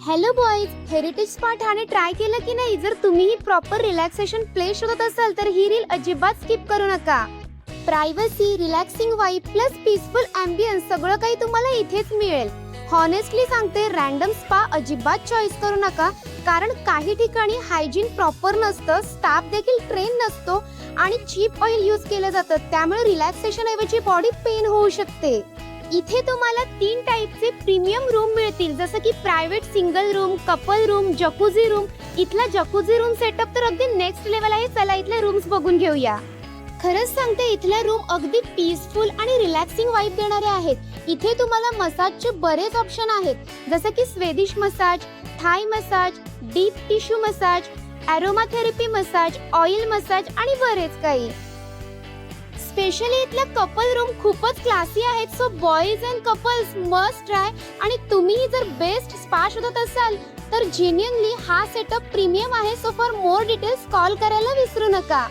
Hello boys, heritage spa Thane try केलं की नाही? जर तुम्ही प्रॉपर रिलॅक्सेशन प्लेस शोधत असाल तर ही रील अजिबात स्किप करू नका. Privacy, relaxing vibe plus peaceful ambience सगळं काही तुम्हाला इथेच मिळेल. हॉनेस्टली सांगते, रँडम स्पा अजिबात चॉईस करू नका, कारण काही ठिकाणी हायजीन प्रॉपर नसतं, स्टाफ देखील ट्रेन नसतो आणि चीप ऑइल यूज केलं जातं. त्यामुळे रिलॅक्सेशन ऐवजी बॉडी पेन होऊ शकते. इथे तुम्हाला 3 टाईपचे प्रीमियम रूम मिळतील, जसं की private single room, couple room, jacuzzi room. इथला जकुझी रूम सेटअप तर अगदी नेक्स्ट लेवल आहे. चला इथले रूम्स बघून घेऊया. खरंच सांगते, इथल्या रूम अगदी पीसफुल आणि रिलॅक्सिंग वाइब देणारे आहेत. इथे तुम्हाला मसाजचे बरेच ऑप्शन आहेत, जसं की Swedish massage, Thai massage, deep tissue massage, aroma therapy massage, oil massage आणि बरेच काही. स्पेशली इथल्या कपल रूम खूपच क्लासी आहेत. So boys and couples must try. आणि तुम्ही जर बेस्ट स्पा शोधत असाल तर जेन्युइनली हा सेटअप प्रीमियम आहे. So for more details call करायला विसरू नका.